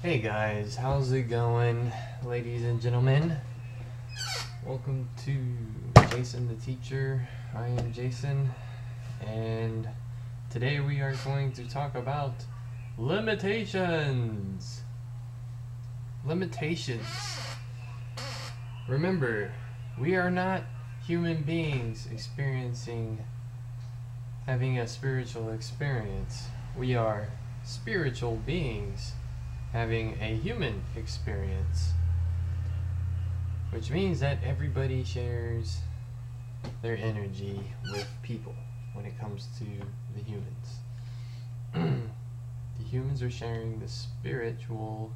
Hey guys, how's it going, ladies and gentlemen? Welcome to Jason the Teacher. I am Jason, and today we are going to talk about limitations. Limitations. Remember, we are not human beings having a spiritual experience. We are spiritual beings having a human experience, which means that everybody shares their energy with people when it comes to the humans. The humans are sharing the spiritual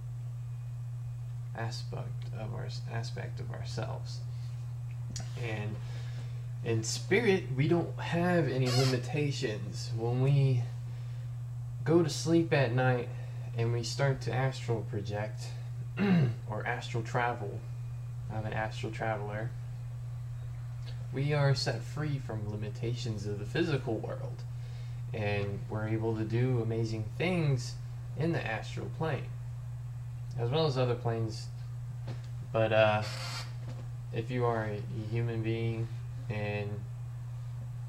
aspect of ourselves, and in spirit we don't have any limitations. When we go to sleep at night and we start to astral project or astral travel, I'm an astral traveler, we are set free from limitations of the physical world, and we're able to do amazing things in the astral plane as well as other planes. But if you are a human being and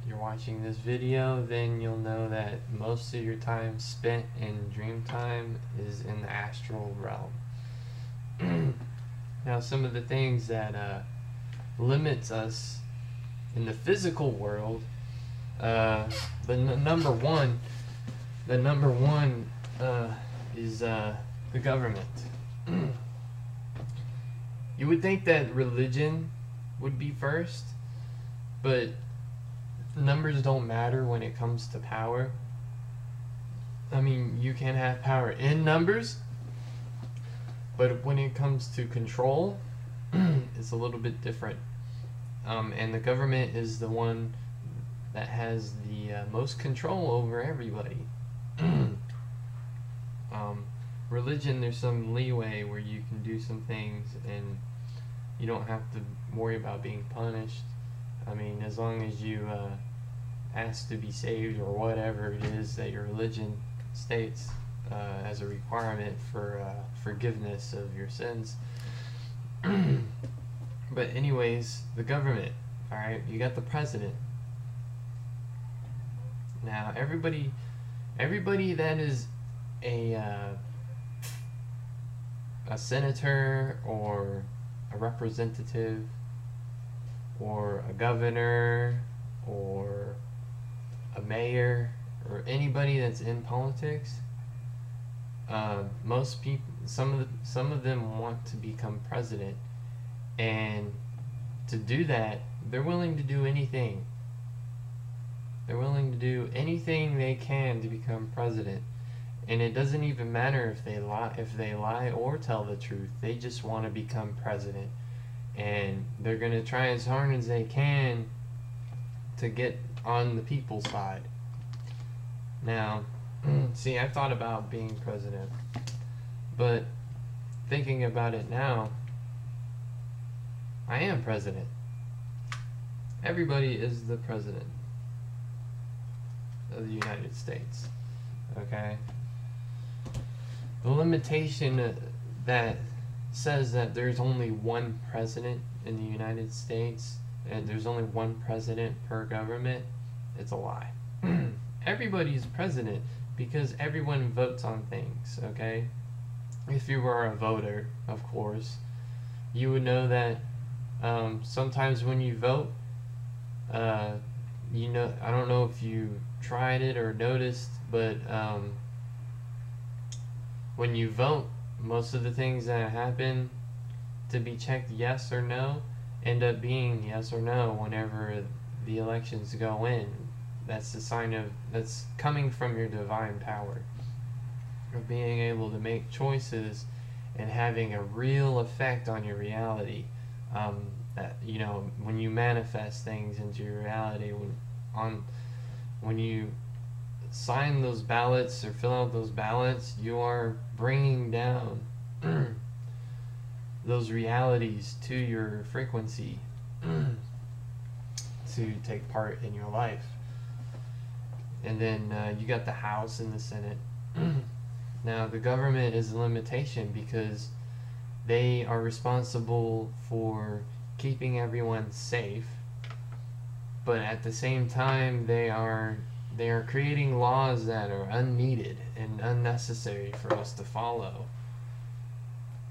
you're watching this video, then you'll know that most of your time spent in dream time is in the astral realm. Now, some of the things that limits us in the physical world, the number one is the government. You would think that religion would be first, but numbers don't matter when it comes to power. I mean, you can have power in numbers, but when it comes to control, it's a little bit different. And the government is the one that has the most control over everybody. Religion, there's some leeway where you can do some things and you don't have to worry about being punished. I mean, as long as you ask to be saved or whatever it is that your religion states as a requirement for forgiveness of your sins. But anyways, the government, alright, you got the president. Now, everybody that is a senator or a representative or a governor or a mayor or anybody that's in politics, most people, some of them want to become president, and to do that, they're willing to do anything. They're willing to do anything they can to become president, and it doesn't even matter if they lie or tell the truth. They just want to become president, and they're gonna try as hard as they can to get on the people's side. Now, see, I thought about being president, but thinking about it now, I am president. Everybody is the president of the United States, okay? The limitation that says that there's only one president in the United States and there's only one president per government, it's a lie. Everybody's president because everyone votes on things, okay? If you were a voter, of course, you would know that sometimes when you vote, you know, I don't know if you tried it or noticed, but when you vote, most of the things that happen to be checked yes or no end up being yes or no whenever the elections go in. That's the sign of, that's coming from your divine power of being able to make choices and having a real effect on your reality. That, you know, when you manifest things into your reality, when you sign those ballots or fill out those ballots, you are bringing down those realities to your frequency to take part in your life. And then you got the House and the Senate. Now, the government is a limitation because they are responsible for keeping everyone safe, but at the same time they are creating laws that are unneeded and unnecessary for us to follow.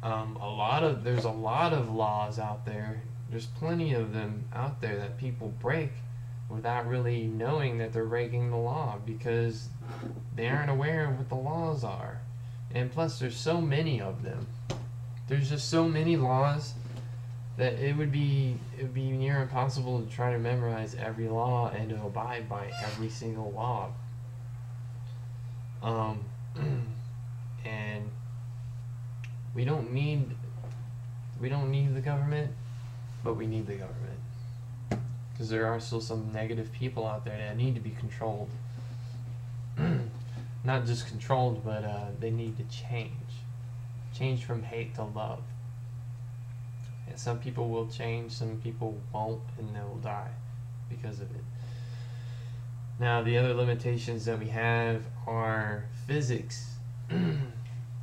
There's a lot of laws out there. There's plenty of them out there that people break without really knowing that they're breaking the law because they aren't aware of what the laws are. And plus, there's so many of them. There's just so many laws that it would be near impossible to try to memorize every law and to abide by every single law. And we don't need the government, but we need the government because there are still some negative people out there that need to be controlled. Not just controlled, but they need to change from hate to love. And some people will change, some people won't, and they will die because of it. Now, the other limitations that we have are physics.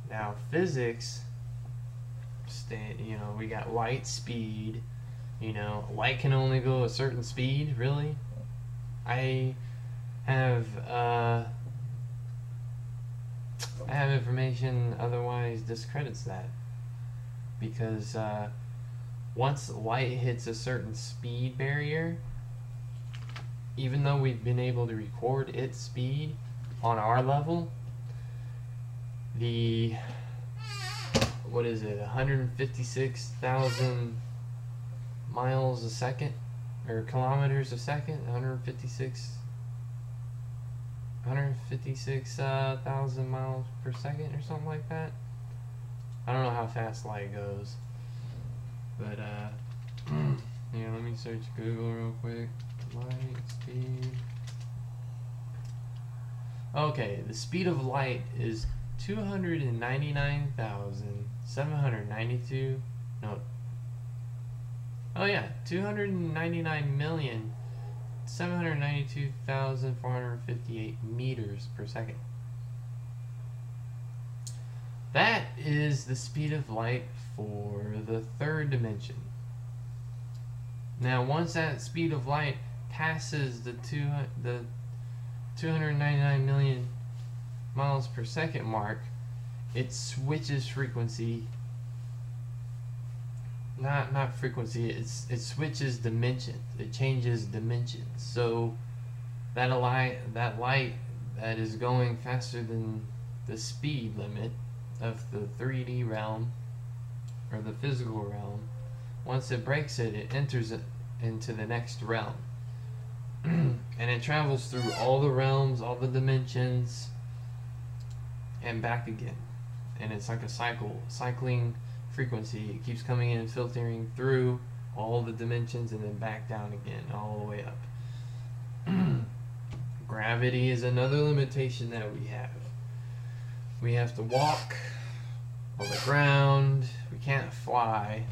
Now, physics, we got light speed. Light can only go a certain speed, really. I have information otherwise discredits that because once light hits a certain speed barrier, even though we've been able to record its speed on our level, the 156,000 miles a second or kilometers a second, 156,000 miles per second or something like that. I don't know how fast light goes, but let me search Google real quick. Light speed. Okay, the speed of light is 299,792. No. Oh yeah, 299,792,458 meters per second. That is the speed of light for the third dimension. Now, once that speed of light passes the 299 million miles per second mark, it switches frequency. Not frequency. It switches dimensions. It changes dimensions. So that light that is going faster than the speed limit of the 3D realm or the physical realm, once it breaks it, it enters it into the next realm. And it travels through all the realms, all the dimensions, and back again. And it's like a cycling frequency. It keeps coming in, filtering through all the dimensions, and then back down again, all the way up. Gravity is another limitation that we have. We have to walk on the ground. We can't fly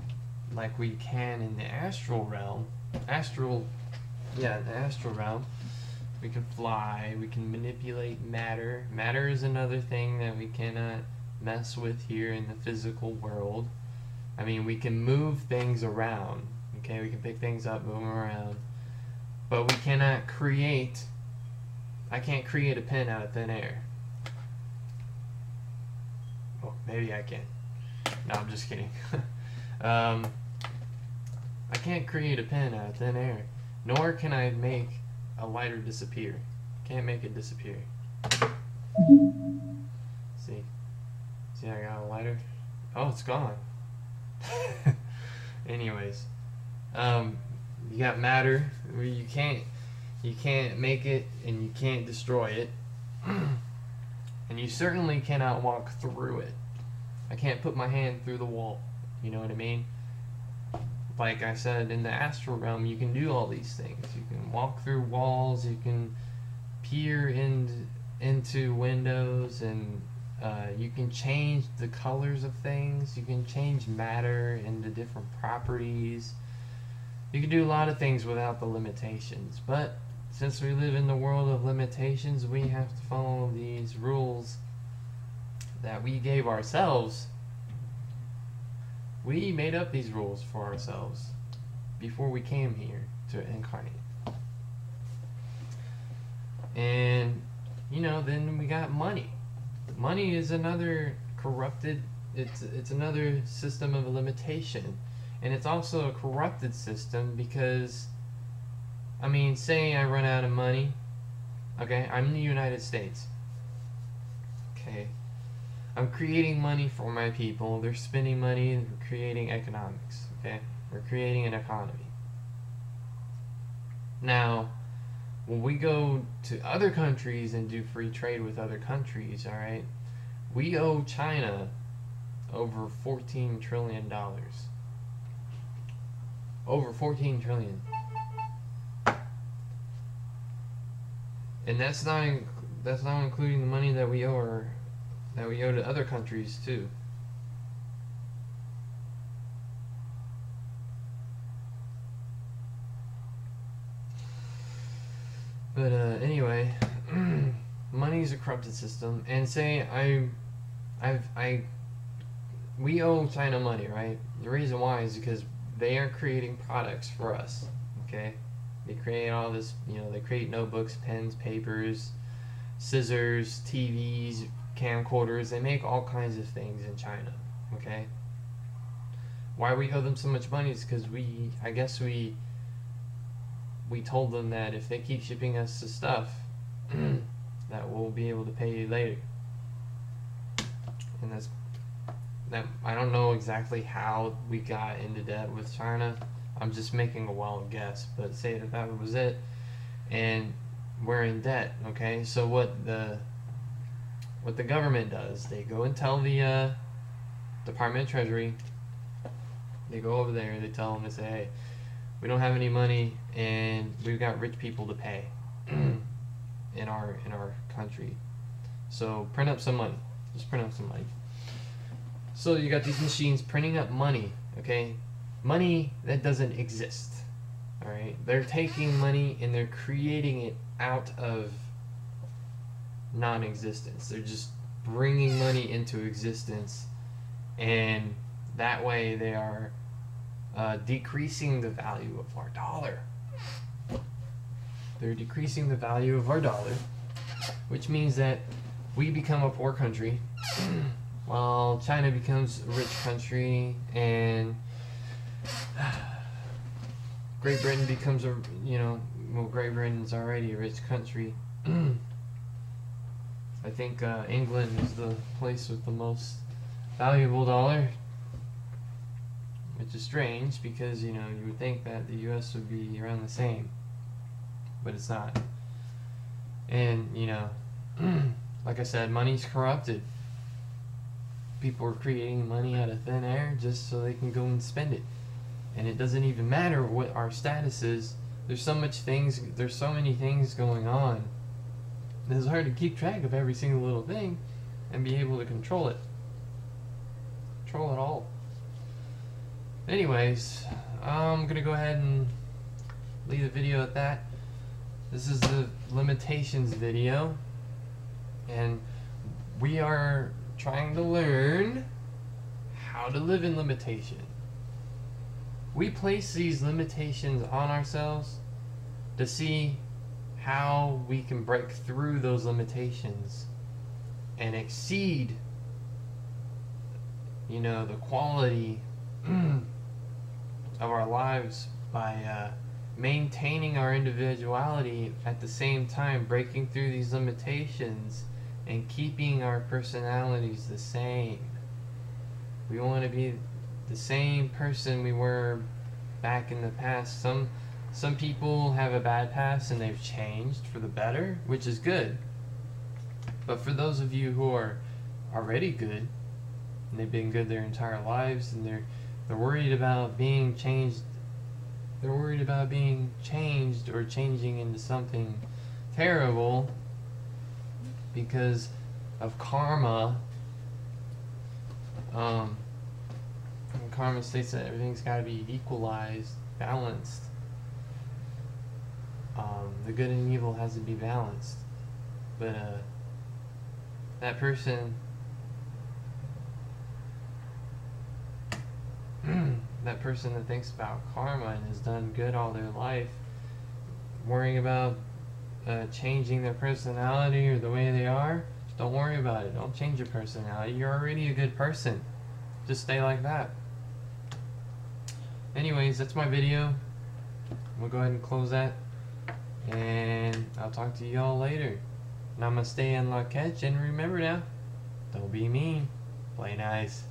like we can in the astral realm. In the astral realm, we can fly. We can manipulate matter. Matter is another thing that we cannot mess with here in the physical world. I mean, we can move things around. Okay, we can pick things up, move them around, but we cannot create. I can't create a pen out of thin air. Oh, maybe I can. No, I'm just kidding. I can't create a pen out of thin air, nor can I make a lighter disappear. Can't make it disappear. See, I got a lighter. Oh, it's gone. Anyways, you got matter. You can't make it, and you can't destroy it, and you certainly cannot walk through it. I can't put my hand through the wall. You know what I mean? Like I said, in the astral realm, you can do all these things. You can walk through walls. You can peer into windows, and you can change the colors of things. You can change matter into different properties. You can do a lot of things without the limitations. But since we live in the world of limitations, we have to follow these rules that we gave ourselves. We made up these rules for ourselves before we came here to incarnate. And, you know, then we got money. Money is another corrupted, it's another system of limitation. And it's also a corrupted system because, I mean, say I run out of money. Okay, I'm in the United States. Okay, I'm creating money for my people. They're spending money and we're creating economics. Okay, we're creating an economy. Now, when we go to other countries and do free trade with other countries, all right, we owe China over $14 trillion. Over 14 trillion. And that's not including the money that we owe to other countries too. But anyway, money is a corrupted system, and say we owe China money, right? The reason why is because they are creating products for us. Okay. They create all this, you know, they create notebooks, pens, papers, scissors, TVs, camcorders. They make all kinds of things in China, okay? Why we owe them so much money is because I guess we told them that if they keep shipping us the stuff, that we'll be able to pay you later. And that I don't know exactly how we got into debt with China. I'm just making a wild guess, but say that was it, and we're in debt. Okay, so what the government does, they go and tell the Department of Treasury. They go over there, they tell them, they say, hey, we don't have any money, and we've got rich people to pay in our country. So print up some money. Just print up some money. So you got these machines printing up money. Okay. Money that doesn't exist. Alright? They're taking money and they're creating it out of non-existence. They're just bringing money into existence, and that way they are decreasing the value of our dollar. They're decreasing the value of our dollar, which means that we become a poor country while China becomes a rich country, and Great Britain becomes a, well, Great Britain's already a rich country. I think England is the place with the most valuable dollar, which is strange because, you would think that the US would be around the same, but it's not. And, like I said, money's corrupted. People are creating money out of thin air just so they can go and spend it. And it doesn't even matter what our status is. There's so many things going on. It's hard to keep track of every single little thing and be able to control it. Control it all. Anyways, I'm gonna go ahead and leave the video at that. This is the limitations video, and we are trying to learn how to live in limitation. We place these limitations on ourselves to see how we can break through those limitations and exceed, the quality of our lives by maintaining our individuality, at the same time breaking through these limitations and keeping our personalities the same. We want to be the same person we were back in the past. Some people have a bad past and they've changed for the better, which is good. But for those of you who are already good, and they've been good their entire lives, and they're worried about being changed, or changing into something terrible because of karma. Karma states that everything's got to be equalized, balanced. The good and evil has to be balanced. But that person that person that thinks about karma and has done good all their life, worrying about changing their personality or the way they are, don't worry about it. Don't change your personality. You're already a good person. Just stay like that. Anyways, that's my video. We'll go ahead and close that. And I'll talk to y'all later. Namaste and La Catch. And remember now, don't be mean. Play nice.